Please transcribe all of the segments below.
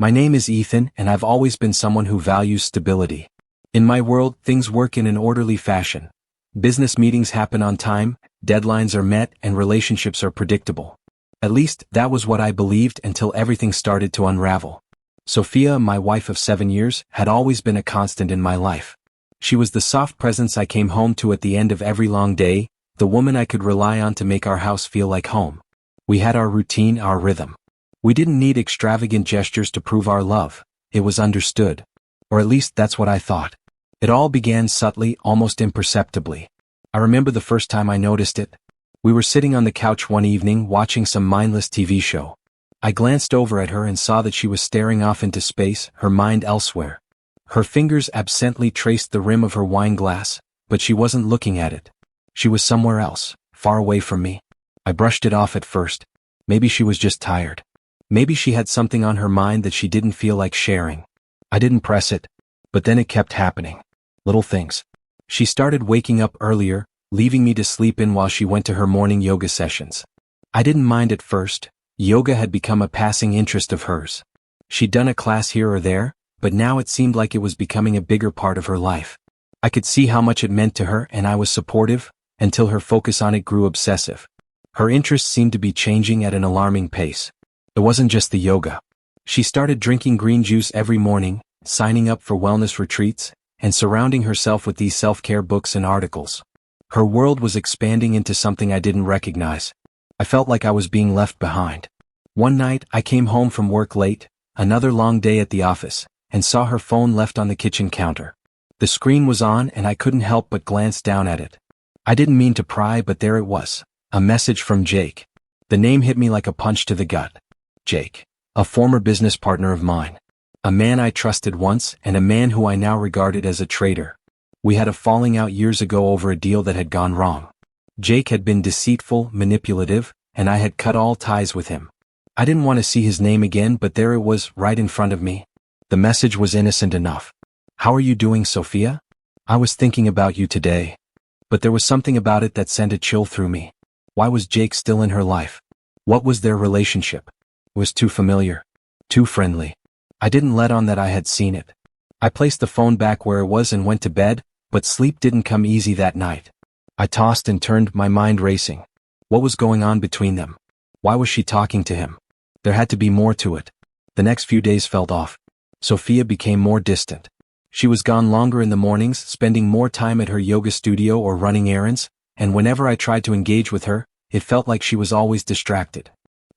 My name is Ethan, and I've always been someone who values stability. In my world, things work in an orderly fashion. Business meetings happen on time, deadlines are met, and relationships are predictable. At least, that was what I believed until everything started to unravel. Sophia, my wife of 7 years, had always been a constant in my life. She was the soft presence I came home to at the end of every long day, the woman I could rely on to make our house feel like home. We had our routine, our rhythm. We didn't need extravagant gestures to prove our love. It was understood. Or at least that's what I thought. It all began subtly, almost imperceptibly. I remember the first time I noticed it. We were sitting on the couch one evening watching some mindless TV show. I glanced over at her and saw that she was staring off into space, her mind elsewhere. Her fingers absently traced the rim of her wine glass, but she wasn't looking at it. She was somewhere else, far away from me. I brushed it off at first. Maybe she was just tired. Maybe she had something on her mind that she didn't feel like sharing. I didn't press it, but then it kept happening. Little things. She started waking up earlier, leaving me to sleep in while she went to her morning yoga sessions. I didn't mind at first. Yoga had become a passing interest of hers. She'd done a class here or there, but now it seemed like it was becoming a bigger part of her life. I could see how much it meant to her, and I was supportive, until her focus on it grew obsessive. Her interests seemed to be changing at an alarming pace. It wasn't just the yoga. She started drinking green juice every morning, signing up for wellness retreats, and surrounding herself with these self-care books and articles. Her world was expanding into something I didn't recognize. I felt like I was being left behind. One night, I came home from work late, another long day at the office, and saw her phone left on the kitchen counter. The screen was on and I couldn't help but glance down at it. I didn't mean to pry, but there it was. A message from Jake. The name hit me like a punch to the gut. Jake. A former business partner of mine. A man I trusted once and a man who I now regarded as a traitor. We had a falling out years ago over a deal that had gone wrong. Jake had been deceitful, manipulative, and I had cut all ties with him. I didn't want to see his name again, but there it was, right in front of me. The message was innocent enough. How are you doing, Sophia? I was thinking about you today. But there was something about it that sent a chill through me. Why was Jake still in her life? What was their relationship? It was too familiar. Too friendly. I didn't let on that I had seen it. I placed the phone back where it was and went to bed, but sleep didn't come easy that night. I tossed and turned, my mind racing. What was going on between them? Why was she talking to him? There had to be more to it. The next few days felt off. Sophia became more distant. She was gone longer in the mornings, spending more time at her yoga studio or running errands, and whenever I tried to engage with her, it felt like she was always distracted.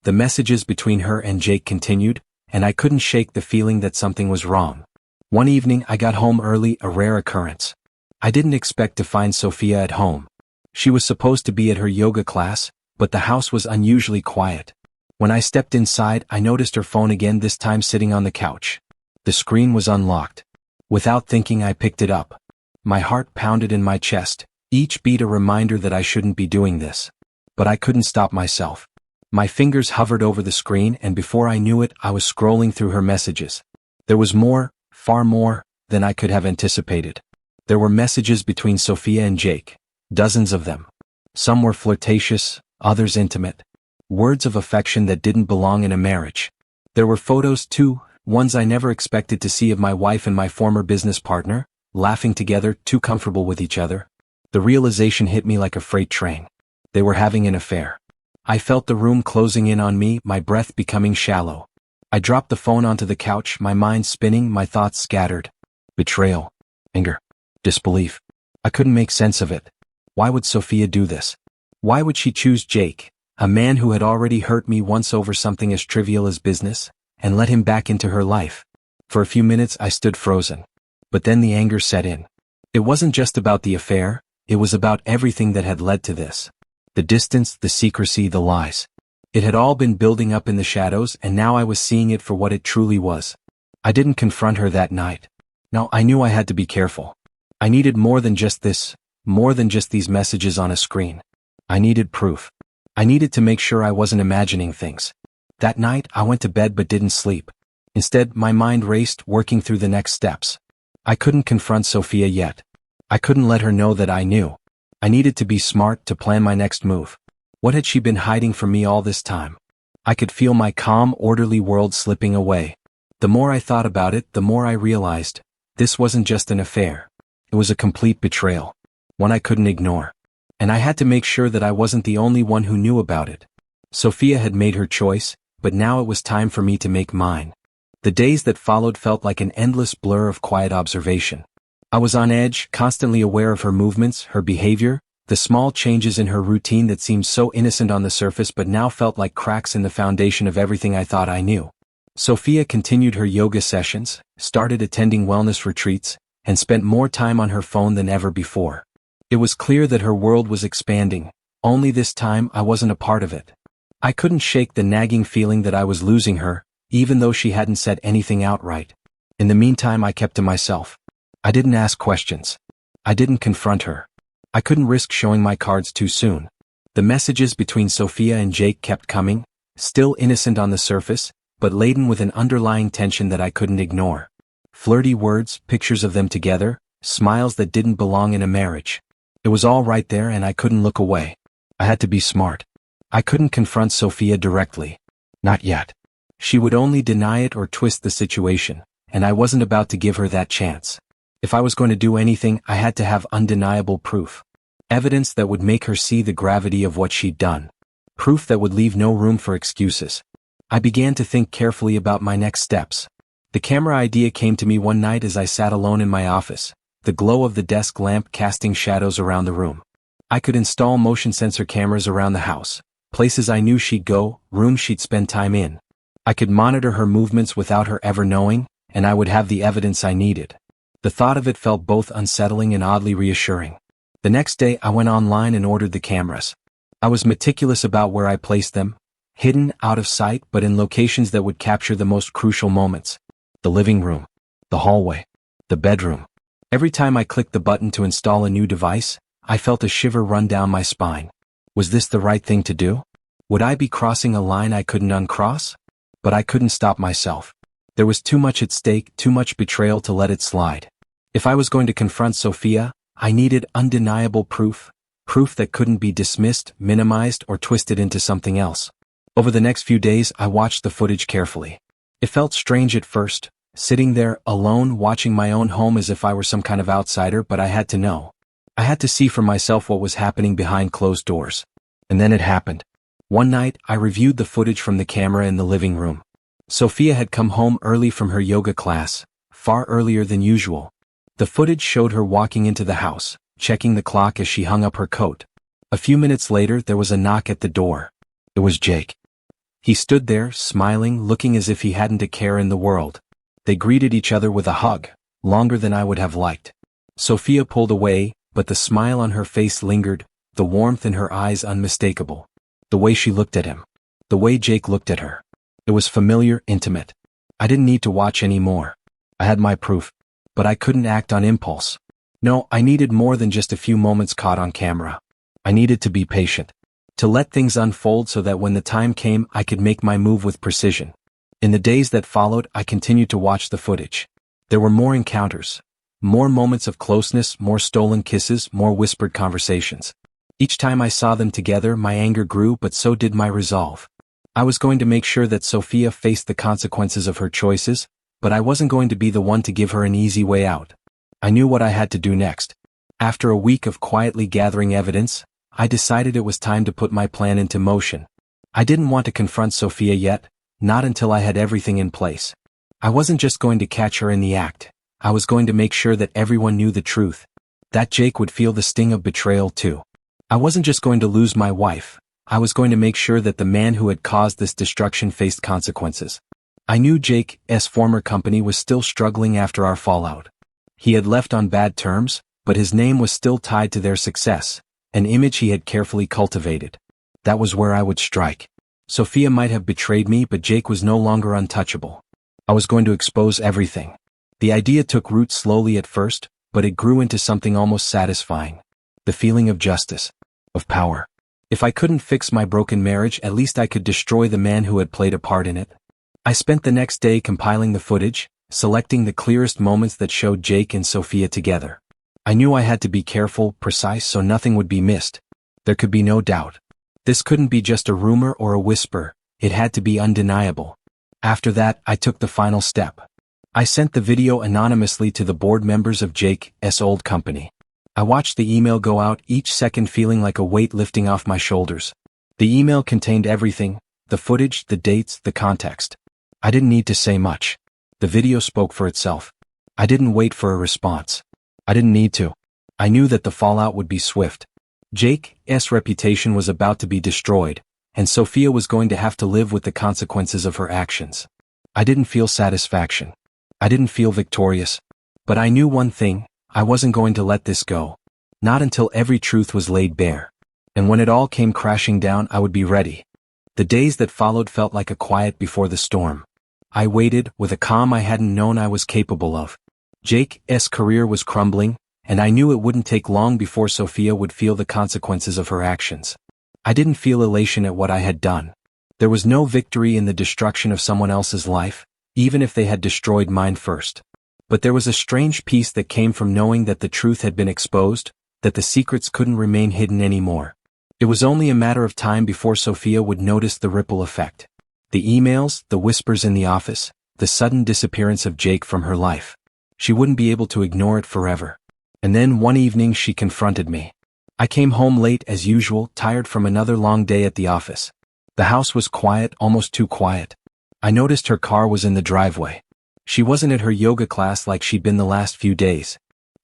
The messages between her and Jake continued, and I couldn't shake the feeling that something was wrong. One evening I got home early, a rare occurrence. I didn't expect to find Sophia at home. She was supposed to be at her yoga class, but the house was unusually quiet. When I stepped inside, I noticed her phone again, this time sitting on the couch. The screen was unlocked. Without thinking, I picked it up. My heart pounded in my chest, each beat a reminder that I shouldn't be doing this. But I couldn't stop myself. My fingers hovered over the screen, and before I knew it, I was scrolling through her messages. There was more, far more, than I could have anticipated. There were messages between Sophia and Jake. Dozens of them. Some were flirtatious, others intimate. Words of affection that didn't belong in a marriage. There were photos too, ones I never expected to see, of my wife and my former business partner, laughing together, too comfortable with each other. The realization hit me like a freight train. They were having an affair. I felt the room closing in on me, my breath becoming shallow. I dropped the phone onto the couch, my mind spinning, my thoughts scattered. Betrayal. Anger. Disbelief. I couldn't make sense of it. Why would Sophia do this? Why would she choose Jake, a man who had already hurt me once over something as trivial as business, and let him back into her life? For a few minutes I stood frozen. But then the anger set in. It wasn't just about the affair, it was about everything that had led to this. The distance, the secrecy, the lies. It had all been building up in the shadows, and now I was seeing it for what it truly was. I didn't confront her that night. No, I knew I had to be careful. I needed more than just this, more than just these messages on a screen. I needed proof. I needed to make sure I wasn't imagining things. That night, I went to bed but didn't sleep. Instead, my mind raced, working through the next steps. I couldn't confront Sophia yet. I couldn't let her know that I knew. I needed to be smart, to plan my next move. What had she been hiding from me all this time? I could feel my calm, orderly world slipping away. The more I thought about it, the more I realized, this wasn't just an affair. It was a complete betrayal. One I couldn't ignore. And I had to make sure that I wasn't the only one who knew about it. Sophia had made her choice, but now it was time for me to make mine. The days that followed felt like an endless blur of quiet observation. I was on edge, constantly aware of her movements, her behavior, the small changes in her routine that seemed so innocent on the surface but now felt like cracks in the foundation of everything I thought I knew. Sophia continued her yoga sessions, started attending wellness retreats, and spent more time on her phone than ever before. It was clear that her world was expanding, only this time I wasn't a part of it. I couldn't shake the nagging feeling that I was losing her, even though she hadn't said anything outright. In the meantime, I kept to myself. I didn't ask questions. I didn't confront her. I couldn't risk showing my cards too soon. The messages between Sophia and Jake kept coming, still innocent on the surface, but laden with an underlying tension that I couldn't ignore. Flirty words, pictures of them together, smiles that didn't belong in a marriage. It was all right there and I couldn't look away. I had to be smart. I couldn't confront Sophia directly. Not yet. She would only deny it or twist the situation, and I wasn't about to give her that chance. If I was going to do anything, I had to have undeniable proof. Evidence that would make her see the gravity of what she'd done. Proof that would leave no room for excuses. I began to think carefully about my next steps. The camera idea came to me one night as I sat alone in my office, the glow of the desk lamp casting shadows around the room. I could install motion sensor cameras around the house, places I knew she'd go, rooms she'd spend time in. I could monitor her movements without her ever knowing, and I would have the evidence I needed. The thought of it felt both unsettling and oddly reassuring. The next day I went online and ordered the cameras. I was meticulous about where I placed them, hidden, out of sight, but in locations that would capture the most crucial moments. The living room, the hallway, the bedroom. Every time I clicked the button to install a new device, I felt a shiver run down my spine. Was this the right thing to do? Would I be crossing a line I couldn't uncross? But I couldn't stop myself. There was too much at stake, too much betrayal to let it slide. If I was going to confront Sophia, I needed undeniable proof, proof that couldn't be dismissed, minimized, or twisted into something else. Over the next few days, I watched the footage carefully. It felt strange at first, sitting there, alone, watching my own home as if I were some kind of outsider, but I had to know. I had to see for myself what was happening behind closed doors. And then it happened. One night, I reviewed the footage from the camera in the living room. Sophia had come home early from her yoga class, far earlier than usual. The footage showed her walking into the house, checking the clock as she hung up her coat. A few minutes later, there was a knock at the door. It was Jake. He stood there, smiling, looking as if he hadn't a care in the world. They greeted each other with a hug, longer than I would have liked. Sophia pulled away, but the smile on her face lingered, the warmth in her eyes unmistakable. The way she looked at him. The way Jake looked at her. It was familiar, intimate. I didn't need to watch any more. I had my proof. But I couldn't act on impulse. No, I needed more than just a few moments caught on camera. I needed to be patient. To let things unfold so that when the time came, I could make my move with precision. In the days that followed, I continued to watch the footage. There were more encounters. More moments of closeness, more stolen kisses, more whispered conversations. Each time I saw them together, my anger grew, but so did my resolve. I was going to make sure that Sophia faced the consequences of her choices, but I wasn't going to be the one to give her an easy way out. I knew what I had to do next. After a week of quietly gathering evidence, I decided it was time to put my plan into motion. I didn't want to confront Sophia yet, not until I had everything in place. I wasn't just going to catch her in the act. I was going to make sure that everyone knew the truth. That Jake would feel the sting of betrayal too. I wasn't just going to lose my wife. I was going to make sure that the man who had caused this destruction faced consequences. I knew Jake's former company was still struggling after our fallout. He had left on bad terms, but his name was still tied to their success, an image he had carefully cultivated. That was where I would strike. Sophia might have betrayed me, but Jake was no longer untouchable. I was going to expose everything. The idea took root slowly at first, but it grew into something almost satisfying. The feeling of justice, of power. If I couldn't fix my broken marriage, at least I could destroy the man who had played a part in it. I spent the next day compiling the footage, selecting the clearest moments that showed Jake and Sophia together. I knew I had to be careful, precise, so nothing would be missed. There could be no doubt. This couldn't be just a rumor or a whisper, it had to be undeniable. After that, I took the final step. I sent the video anonymously to the board members of Jake's old company. I watched the email go out, each second feeling like a weight lifting off my shoulders. The email contained everything: the footage, the dates, the context. I didn't need to say much. The video spoke for itself. I didn't wait for a response. I didn't need to. I knew that the fallout would be swift. Jake's reputation was about to be destroyed, and Sophia was going to have to live with the consequences of her actions. I didn't feel satisfaction. I didn't feel victorious. But I knew one thing: I wasn't going to let this go. Not until every truth was laid bare. And when it all came crashing down, I would be ready. The days that followed felt like a quiet before the storm. I waited, with a calm I hadn't known I was capable of. Jake's career was crumbling, and I knew it wouldn't take long before Sophia would feel the consequences of her actions. I didn't feel elation at what I had done. There was no victory in the destruction of someone else's life, even if they had destroyed mine first. But there was a strange peace that came from knowing that the truth had been exposed, that the secrets couldn't remain hidden anymore. It was only a matter of time before Sophia would notice the ripple effect. The emails, the whispers in the office, the sudden disappearance of Jake from her life. She wouldn't be able to ignore it forever. And then one evening she confronted me. I came home late as usual, tired from another long day at the office. The house was quiet, almost too quiet. I noticed her car was in the driveway. She wasn't at her yoga class like she'd been the last few days.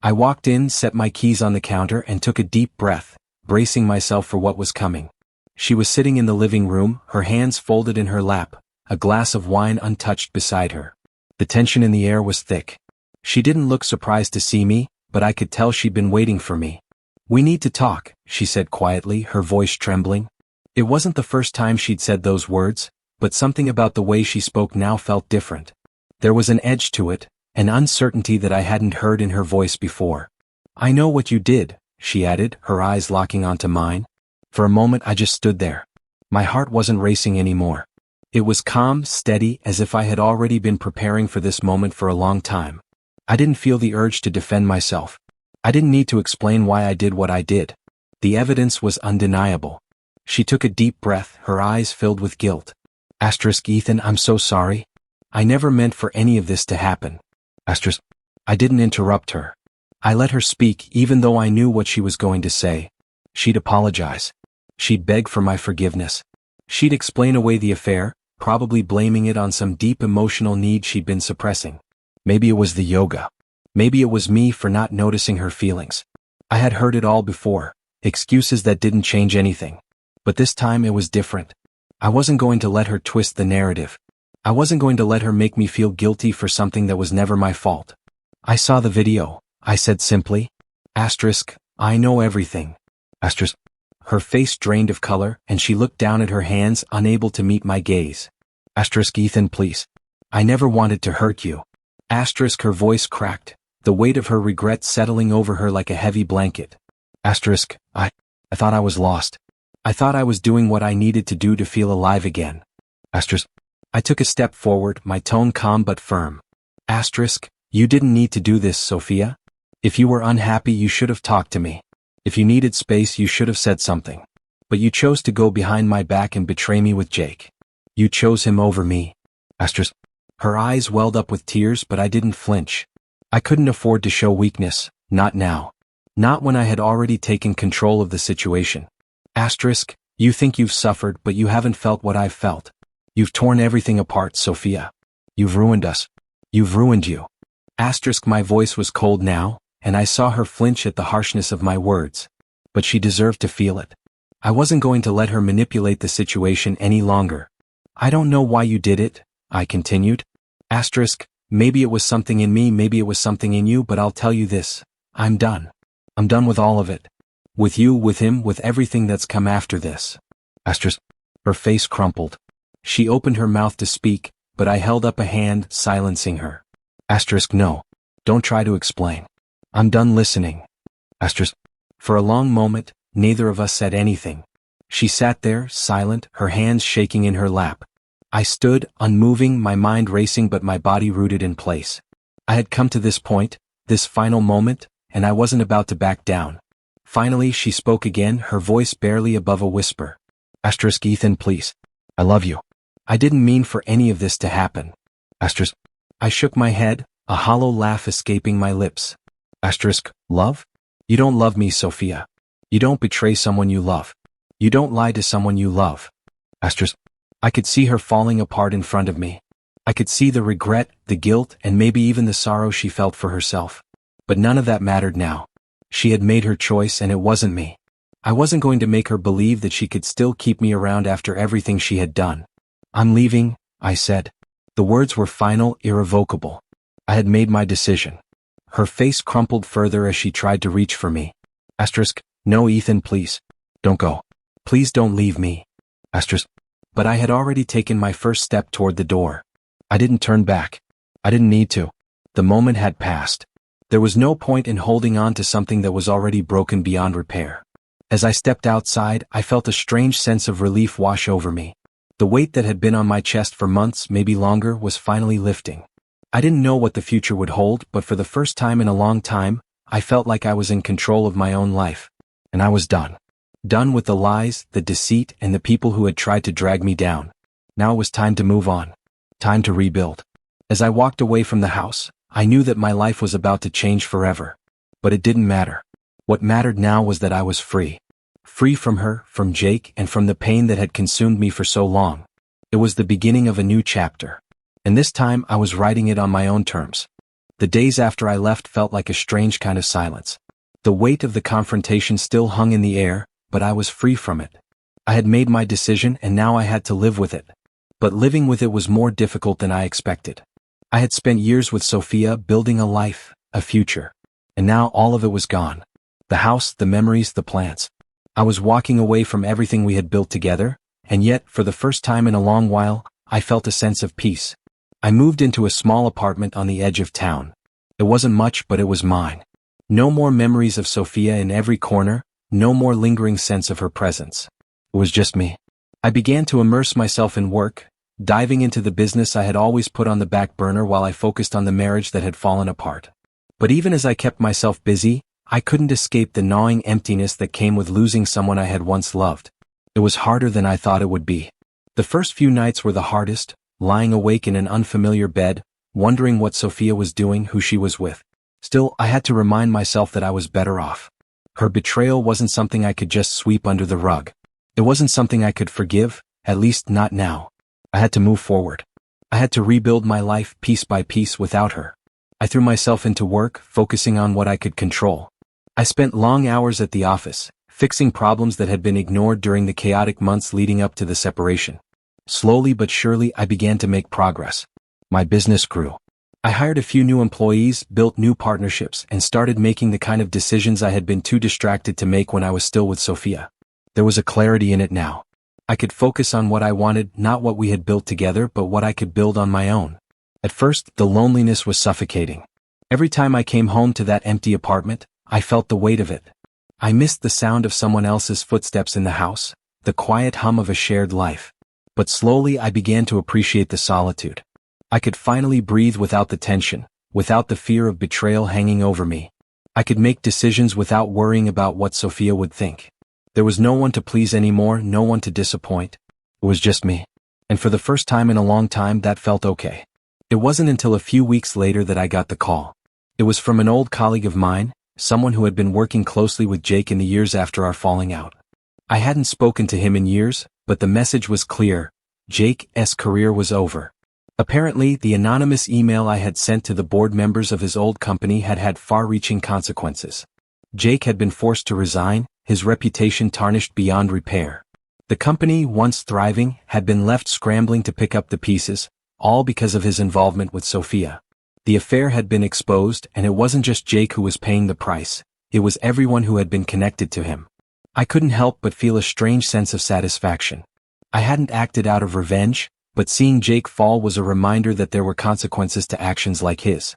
I walked in, set my keys on the counter, and took a deep breath, bracing myself for what was coming. She was sitting in the living room, her hands folded in her lap, a glass of wine untouched beside her. The tension in the air was thick. She didn't look surprised to see me, but I could tell she'd been waiting for me. "We need to talk," she said quietly, her voice trembling. It wasn't the first time she'd said those words, but something about the way she spoke now felt different. There was an edge to it, an uncertainty that I hadn't heard in her voice before. "I know what you did," she added, her eyes locking onto mine. For a moment I just stood there. My heart wasn't racing anymore. It was calm, steady, as if I had already been preparing for this moment for a long time. I didn't feel the urge to defend myself. I didn't need to explain why I did what I did. The evidence was undeniable. She took a deep breath, her eyes filled with guilt. Ethan, I'm so sorry. I never meant for any of this to happen. I didn't interrupt her. I let her speak, even though I knew what she was going to say. She'd apologize. She'd beg for my forgiveness. She'd explain away the affair, probably blaming it on some deep emotional need she'd been suppressing. Maybe it was the yoga. Maybe it was me for not noticing her feelings. I had heard it all before, excuses that didn't change anything. But this time it was different. I wasn't going to let her twist the narrative. I wasn't going to let her make me feel guilty for something that was never my fault. "I saw the video," I said simply. I know everything. Her face drained of color, and she looked down at her hands, unable to meet my gaze. Ethan, please. I never wanted to hurt you. Her voice cracked, the weight of her regret settling over her like a heavy blanket. I thought I was lost. I thought I was doing what I needed to do to feel alive again. I took a step forward, my tone calm but firm. You didn't need to do this, Sophia. If you were unhappy, you should have talked to me. If you needed space, you should have said something. But you chose to go behind my back and betray me with Jake. You chose him over me. Her eyes welled up with tears, but I didn't flinch. I couldn't afford to show weakness, not now. Not when I had already taken control of the situation. You think you've suffered, but you haven't felt what I've felt. You've torn everything apart, Sophia. You've ruined us. You've ruined you. My voice was cold now, and I saw her flinch at the harshness of my words. But she deserved to feel it. I wasn't going to let her manipulate the situation any longer. "I don't know why you did it," I continued. Maybe it was something in me, maybe it was something in you, but I'll tell you this. I'm done. I'm done with all of it. With you, with him, with everything that's come after this. Her face crumpled. She opened her mouth to speak, but I held up a hand, silencing her. No. Don't try to explain. I'm done listening. For a long moment, neither of us said anything. She sat there, silent, her hands shaking in her lap. I stood, unmoving, my mind racing but my body rooted in place. I had come to this point, this final moment, and I wasn't about to back down. Finally she spoke again, her voice barely above a whisper. Ethan, please. I love you. I didn't mean for any of this to happen. Asterisk. I shook my head, a hollow laugh escaping my lips. Asterisk. Love? You don't love me, Sophia. You don't betray someone you love. You don't lie to someone you love. Asterisk. I could see her falling apart in front of me. I could see the regret, the guilt, and maybe even the sorrow she felt for herself. But none of that mattered now. She had made her choice and it wasn't me. I wasn't going to make her believe that she could still keep me around after everything she had done. I'm leaving, I said. The words were final, irrevocable. I had made my decision. Her face crumpled further as she tried to reach for me. Asterisk. No, Ethan, please. Don't go. Please don't leave me. Asterisk. But I had already taken my first step toward the door. I didn't turn back. I didn't need to. The moment had passed. There was no point in holding on to something that was already broken beyond repair. As I stepped outside, I felt a strange sense of relief wash over me. The weight that had been on my chest for months, maybe longer, was finally lifting. I didn't know what the future would hold, but for the first time in a long time, I felt like I was in control of my own life. And I was done. Done with the lies, the deceit, and the people who had tried to drag me down. Now it was time to move on. Time to rebuild. As I walked away from the house, I knew that my life was about to change forever. But it didn't matter. What mattered now was that I was free. Free from her, from Jake, and from the pain that had consumed me for so long. It was the beginning of a new chapter. And this time I was writing it on my own terms. The days after I left felt like a strange kind of silence. The weight of the confrontation still hung in the air, but I was free from it. I had made my decision and now I had to live with it. But living with it was more difficult than I expected. I had spent years with Sophia building a life, a future. And now all of it was gone. The house, the memories, the plans. I was walking away from everything we had built together, and yet, for the first time in a long while, I felt a sense of peace. I moved into a small apartment on the edge of town. It wasn't much, but it was mine. No more memories of Sophia in every corner, no more lingering sense of her presence. It was just me. I began to immerse myself in work, diving into the business I had always put on the back burner while I focused on the marriage that had fallen apart. But even as I kept myself busy, I couldn't escape the gnawing emptiness that came with losing someone I had once loved. It was harder than I thought it would be. The first few nights were the hardest, lying awake in an unfamiliar bed, wondering what Sophia was doing, who she was with. Still, I had to remind myself that I was better off. Her betrayal wasn't something I could just sweep under the rug. It wasn't something I could forgive, at least not now. I had to move forward. I had to rebuild my life piece by piece without her. I threw myself into work, focusing on what I could control. I spent long hours at the office, fixing problems that had been ignored during the chaotic months leading up to the separation. Slowly but surely I began to make progress. My business grew. I hired a few new employees, built new partnerships, and started making the kind of decisions I had been too distracted to make when I was still with Sophia. There was a clarity in it now. I could focus on what I wanted, not what we had built together, but what I could build on my own. At first, the loneliness was suffocating. Every time I came home to that empty apartment, I felt the weight of it. I missed the sound of someone else's footsteps in the house, the quiet hum of a shared life. But slowly I began to appreciate the solitude. I could finally breathe without the tension, without the fear of betrayal hanging over me. I could make decisions without worrying about what Sophia would think. There was no one to please anymore, no one to disappoint. It was just me. And for the first time in a long time, that felt okay. It wasn't until a few weeks later that I got the call. It was from an old colleague of mine, someone who had been working closely with Jake in the years after our falling out. I hadn't spoken to him in years, but the message was clear. Jake's career was over. Apparently, the anonymous email I had sent to the board members of his old company had had far-reaching consequences. Jake had been forced to resign, his reputation tarnished beyond repair. The company, once thriving, had been left scrambling to pick up the pieces, all because of his involvement with Sophia. The affair had been exposed, and it wasn't just Jake who was paying the price, it was everyone who had been connected to him. I couldn't help but feel a strange sense of satisfaction. I hadn't acted out of revenge, but seeing Jake fall was a reminder that there were consequences to actions like his.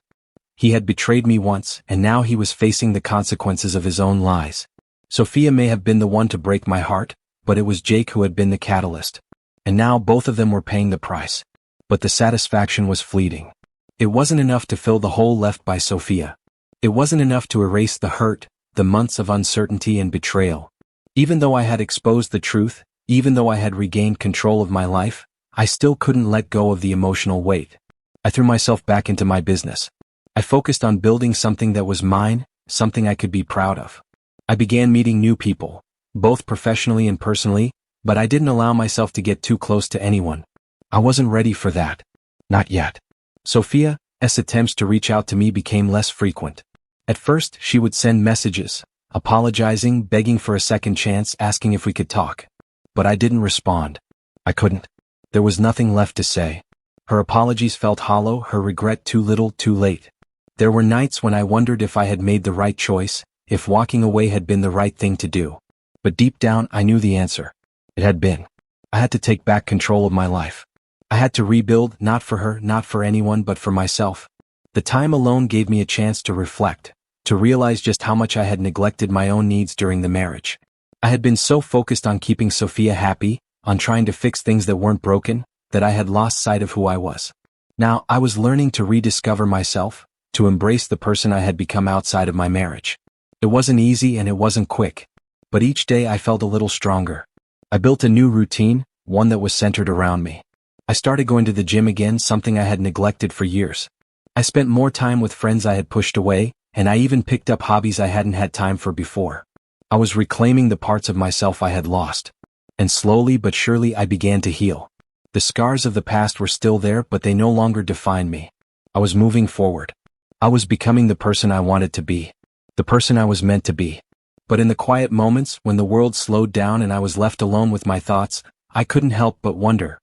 He had betrayed me once, and now he was facing the consequences of his own lies. Sophia may have been the one to break my heart, but it was Jake who had been the catalyst. And now both of them were paying the price. But the satisfaction was fleeting. It wasn't enough to fill the hole left by Sophia. It wasn't enough to erase the hurt, the months of uncertainty and betrayal. Even though I had exposed the truth, even though I had regained control of my life, I still couldn't let go of the emotional weight. I threw myself back into my business. I focused on building something that was mine, something I could be proud of. I began meeting new people, both professionally and personally, but I didn't allow myself to get too close to anyone. I wasn't ready for that. Not yet. Sophia's attempts to reach out to me became less frequent. At first, she would send messages, apologizing, begging for a second chance, asking if we could talk. But I didn't respond. I couldn't. There was nothing left to say. Her apologies felt hollow, her regret too little, too late. There were nights when I wondered if I had made the right choice, if walking away had been the right thing to do. But deep down, I knew the answer. It had been. I had to take back control of my life. I had to rebuild, not for her, not for anyone, but for myself. The time alone gave me a chance to reflect, to realize just how much I had neglected my own needs during the marriage. I had been so focused on keeping Sophia happy, on trying to fix things that weren't broken, that I had lost sight of who I was. Now, I was learning to rediscover myself, to embrace the person I had become outside of my marriage. It wasn't easy and it wasn't quick. But each day I felt a little stronger. I built a new routine, one that was centered around me. I started going to the gym again, something I had neglected for years. I spent more time with friends I had pushed away, and I even picked up hobbies I hadn't had time for before. I was reclaiming the parts of myself I had lost. And slowly but surely I began to heal. The scars of the past were still there, but they no longer defined me. I was moving forward. I was becoming the person I wanted to be. The person I was meant to be. But in the quiet moments, when the world slowed down and I was left alone with my thoughts, I couldn't help but wonder.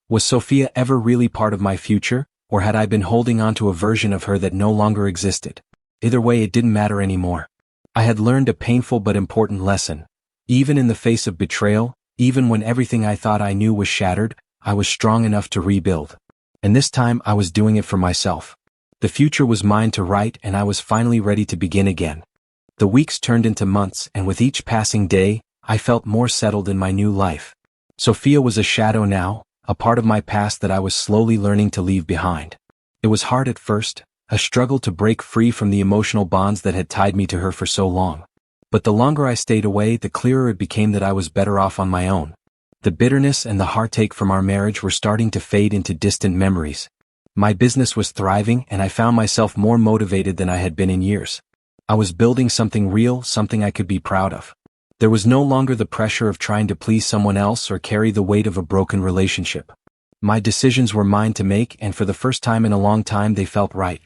Was Sophia ever really part of my future, or had I been holding on to a version of her that no longer existed? Either way, it didn't matter anymore. I had learned a painful but important lesson. Even in the face of betrayal, even when everything I thought I knew was shattered, I was strong enough to rebuild. And this time I was doing it for myself. The future was mine to write, and I was finally ready to begin again. The weeks turned into months, and with each passing day, I felt more settled in my new life. Sophia was a shadow now, a part of my past that I was slowly learning to leave behind. It was hard at first, a struggle to break free from the emotional bonds that had tied me to her for so long. But the longer I stayed away, the clearer it became that I was better off on my own. The bitterness and the heartache from our marriage were starting to fade into distant memories. My business was thriving, and I found myself more motivated than I had been in years. I was building something real, something I could be proud of. There was no longer the pressure of trying to please someone else or carry the weight of a broken relationship. My decisions were mine to make, and for the first time in a long time they felt right.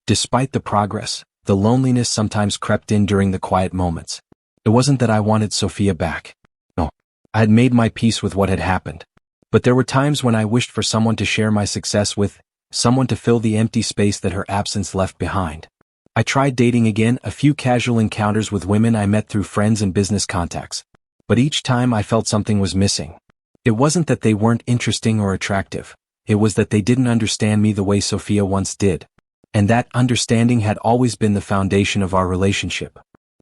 Despite the progress, the loneliness sometimes crept in during the quiet moments. It wasn't that I wanted Sophia back. No. I had made my peace with what had happened. But there were times when I wished for someone to share my success with, someone to fill the empty space that her absence left behind. I tried dating again, a few casual encounters with women I met through friends and business contacts. But each time I felt something was missing. It wasn't that they weren't interesting or attractive. It was that they didn't understand me the way Sophia once did. And that understanding had always been the foundation of our relationship.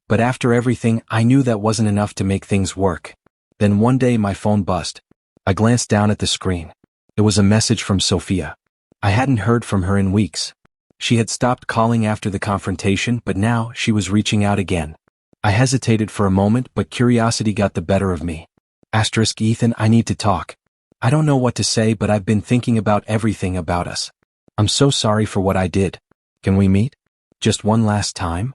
But after everything, I knew that wasn't enough to make things work. Then one day my phone buzzed. I glanced down at the screen. It was a message from Sophia. I hadn't heard from her in weeks. She had stopped calling after the confrontation, but now she was reaching out again. I hesitated for a moment, but curiosity got the better of me. Ethan, I need to talk. I don't know what to say, but I've been thinking about everything about us. I'm so sorry for what I did. Can we meet? Just one last time?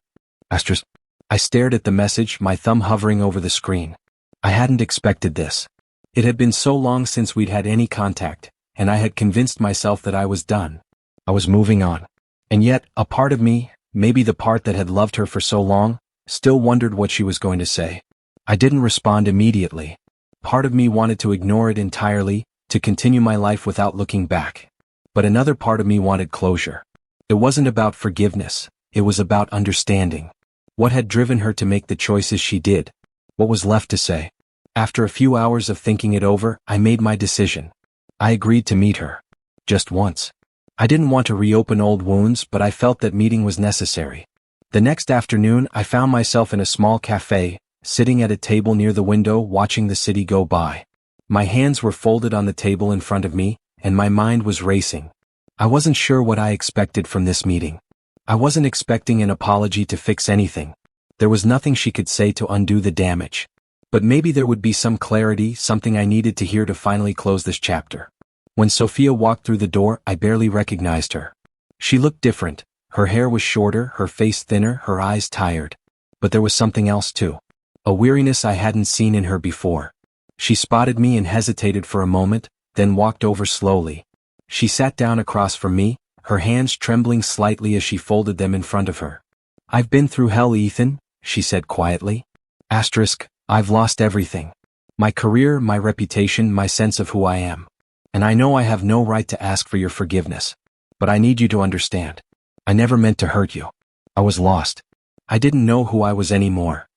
I stared at the message, my thumb hovering over the screen. I hadn't expected this. It had been so long since we'd had any contact, and I had convinced myself that I was done. I was moving on. And yet, a part of me, maybe the part that had loved her for so long, still wondered what she was going to say. I didn't respond immediately. Part of me wanted to ignore it entirely, to continue my life without looking back. But another part of me wanted closure. It wasn't about forgiveness, it was about understanding. What had driven her to make the choices she did? What was left to say? After a few hours of thinking it over, I made my decision. I agreed to meet her. Just once. I didn't want to reopen old wounds, but I felt that meeting was necessary. The next afternoon, I found myself in a small cafe, sitting at a table near the window watching the city go by. My hands were folded on the table in front of me, and my mind was racing. I wasn't sure what I expected from this meeting. I wasn't expecting an apology to fix anything. There was nothing she could say to undo the damage. But maybe there would be some clarity, something I needed to hear to finally close this chapter. When Sophia walked through the door, I barely recognized her. She looked different. Her hair was shorter, her face thinner, her eyes tired. But there was something else too. A weariness I hadn't seen in her before. She spotted me and hesitated for a moment, then walked over slowly. She sat down across from me, her hands trembling slightly as she folded them in front of her. "I've been through hell, Ethan," she said quietly. I've lost everything. My career, my reputation, my sense of who I am. And I know I have no right to ask for your forgiveness. But I need you to understand. I never meant to hurt you. I was lost. I didn't know who I was anymore.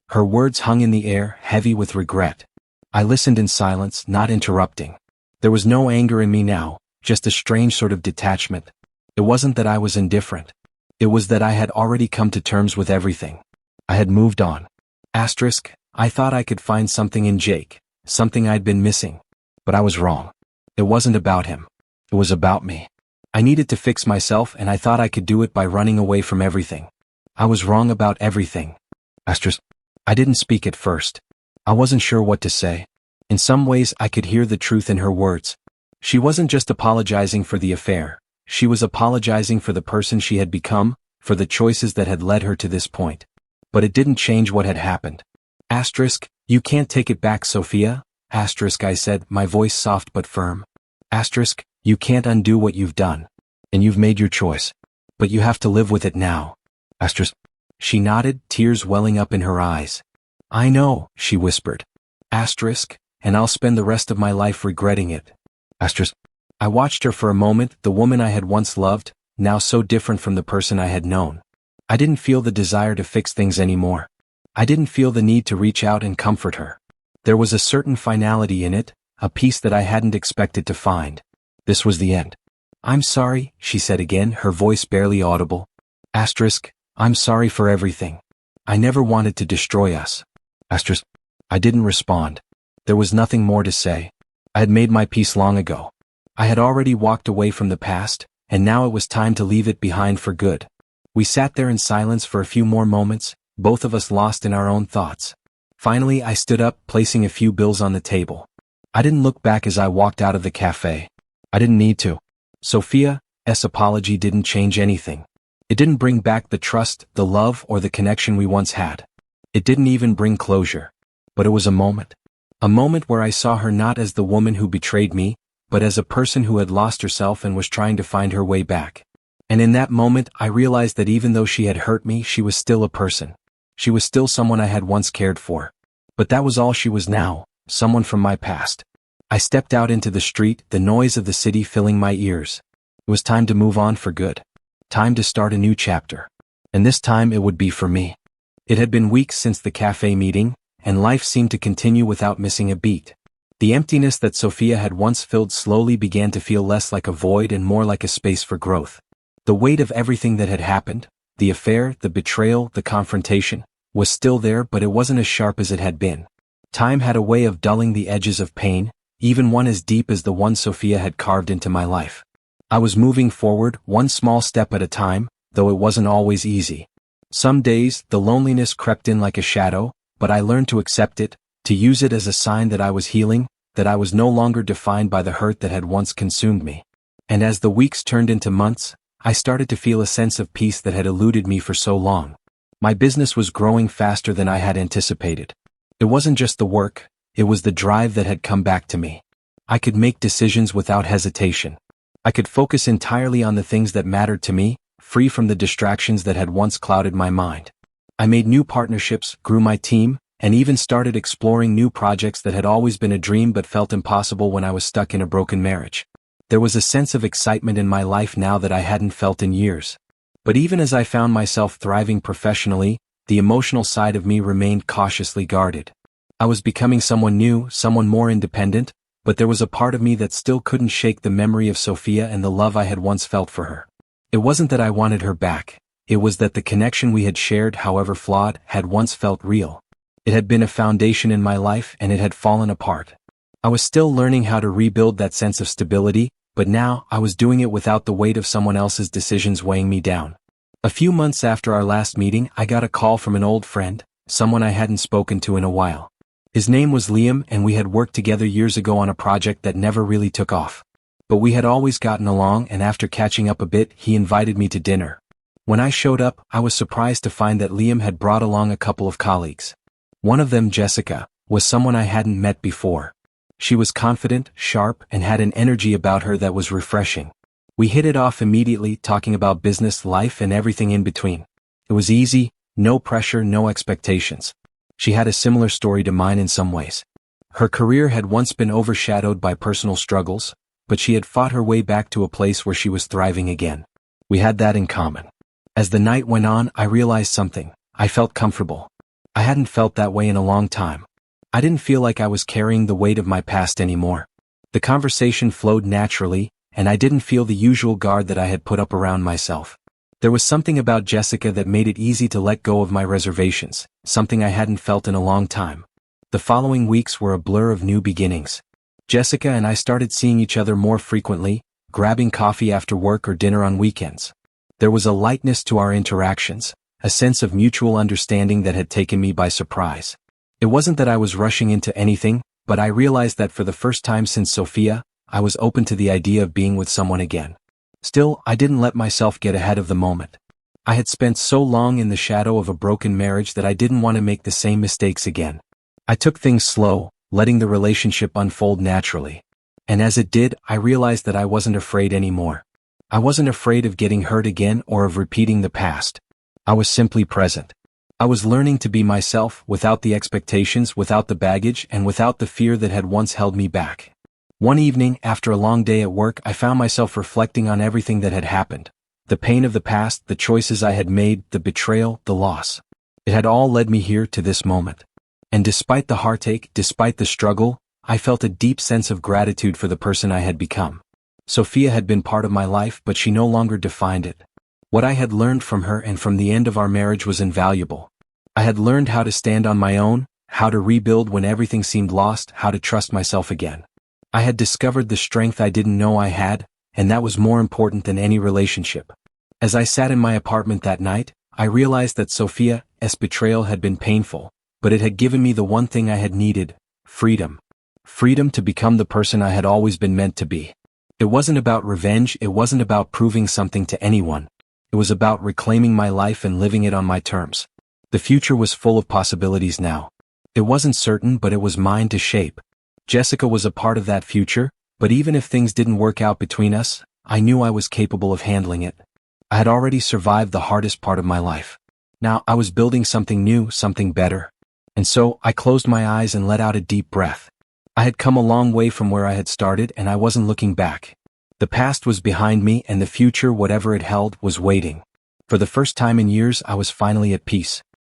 Her words hung in the air, heavy with regret. I listened in silence, not interrupting. There was no anger in me now, just a strange sort of detachment. It wasn't that I was indifferent. It was that I had already come to terms with everything. I had moved on. I thought I could find something in Jake, something I'd been missing. But I was wrong. It wasn't about him. It was about me. I needed to fix myself, and I thought I could do it by running away from everything. I was wrong about everything. I didn't speak at first. I wasn't sure what to say. In some ways I could hear the truth in her words. She wasn't just apologizing for the affair. She was apologizing for the person she had become, for the choices that had led her to this point. But it didn't change what had happened. You can't take it back, Sophia. I said, my voice soft but firm. You can't undo what you've done. And you've made your choice. But you have to live with it now. She nodded, tears welling up in her eyes. I know, she whispered. And I'll spend the rest of my life regretting it. I watched her for a moment, the woman I had once loved, now so different from the person I had known. I didn't feel the desire to fix things anymore. I didn't feel the need to reach out and comfort her. There was a certain finality in it, a peace that I hadn't expected to find. This was the end. I'm sorry, she said again, her voice barely audible. I'm sorry for everything. I never wanted to destroy us. I didn't respond. There was nothing more to say. I had made my peace long ago. I had already walked away from the past, and now it was time to leave it behind for good. We sat there in silence for a few more moments, both of us lost in our own thoughts. Finally, I stood up, placing a few bills on the table. I didn't look back as I walked out of the cafe. I didn't need to. Sophia's apology didn't change anything. It didn't bring back the trust, the love, or the connection we once had. It didn't even bring closure. But it was a moment. A moment where I saw her not as the woman who betrayed me, but as a person who had lost herself and was trying to find her way back. And in that moment, I realized that even though she had hurt me, she was still a person. She was still someone I had once cared for. But that was all she was now, someone from my past. I stepped out into the street, the noise of the city filling my ears. It was time to move on for good. Time to start a new chapter. And this time it would be for me. It had been weeks since the cafe meeting, and life seemed to continue without missing a beat. The emptiness that Sophia had once filled slowly began to feel less like a void and more like a space for growth. The weight of everything that had happened, the affair, the betrayal, the confrontation, was still there, but it wasn't as sharp as it had been. Time had a way of dulling the edges of pain, even one as deep as the one Sophia had carved into my life. I was moving forward, one small step at a time, though it wasn't always easy. Some days, the loneliness crept in like a shadow, but I learned to accept it, to use it as a sign that I was healing, that I was no longer defined by the hurt that had once consumed me. And as the weeks turned into months, I started to feel a sense of peace that had eluded me for so long. My business was growing faster than I had anticipated. It wasn't just the work, it was the drive that had come back to me. I could make decisions without hesitation. I could focus entirely on the things that mattered to me, free from the distractions that had once clouded my mind. I made new partnerships, grew my team, and even started exploring new projects that had always been a dream but felt impossible when I was stuck in a broken marriage. There was a sense of excitement in my life now that I hadn't felt in years. But even as I found myself thriving professionally, the emotional side of me remained cautiously guarded. I was becoming someone new, someone more independent, but there was a part of me that still couldn't shake the memory of Sophia and the love I had once felt for her. It wasn't that I wanted her back, it was that the connection we had shared, however flawed, had once felt real. It had been a foundation in my life and it had fallen apart. I was still learning how to rebuild that sense of stability, but now I was doing it without the weight of someone else's decisions weighing me down. A few months after our last meeting, I got a call from an old friend, someone I hadn't spoken to in a while. His name was Liam, and we had worked together years ago on a project that never really took off. But we had always gotten along, and after catching up a bit, he invited me to dinner. When I showed up, I was surprised to find that Liam had brought along a couple of colleagues. One of them, Jessica, was someone I hadn't met before. She was confident, sharp, and had an energy about her that was refreshing. We hit it off immediately, talking about business, life, and everything in between. It was easy, no pressure, no expectations. She had a similar story to mine in some ways. Her career had once been overshadowed by personal struggles, but she had fought her way back to a place where she was thriving again. We had that in common. As the night went on, I realized something. I felt comfortable. I hadn't felt that way in a long time. I didn't feel like I was carrying the weight of my past anymore. The conversation flowed naturally, and I didn't feel the usual guard that I had put up around myself. There was something about Jessica that made it easy to let go of my reservations, something I hadn't felt in a long time. The following weeks were a blur of new beginnings. Jessica and I started seeing each other more frequently, grabbing coffee after work or dinner on weekends. There was a lightness to our interactions, a sense of mutual understanding that had taken me by surprise. It wasn't that I was rushing into anything, but I realized that for the first time since Sophia, I was open to the idea of being with someone again. Still, I didn't let myself get ahead of the moment. I had spent so long in the shadow of a broken marriage that I didn't want to make the same mistakes again. I took things slow, letting the relationship unfold naturally. And as it did, I realized that I wasn't afraid anymore. I wasn't afraid of getting hurt again or of repeating the past. I was simply present. I was learning to be myself, without the expectations, without the baggage, and without the fear that had once held me back. One evening, after a long day at work, I found myself reflecting on everything that had happened. The pain of the past, the choices I had made, the betrayal, the loss. It had all led me here to this moment. And despite the heartache, despite the struggle, I felt a deep sense of gratitude for the person I had become. Sophia had been part of my life, but she no longer defined it. What I had learned from her and from the end of our marriage was invaluable. I had learned how to stand on my own, how to rebuild when everything seemed lost, how to trust myself again. I had discovered the strength I didn't know I had, and that was more important than any relationship. As I sat in my apartment that night, I realized that Sophia's betrayal had been painful, but it had given me the one thing I had needed: freedom. Freedom to become the person I had always been meant to be. It wasn't about revenge, it wasn't about proving something to anyone. It was about reclaiming my life and living it on my terms. The future was full of possibilities now. It wasn't certain, but it was mine to shape. Jessica was a part of that future, but even if things didn't work out between us, I knew I was capable of handling it. I had already survived the hardest part of my life. Now I was building something new, something better. And so, I closed my eyes and let out a deep breath. I had come a long way from where I had started, and I wasn't looking back. The past was behind me, and the future, whatever it held, was waiting. For the first time in years, I was finally at peace.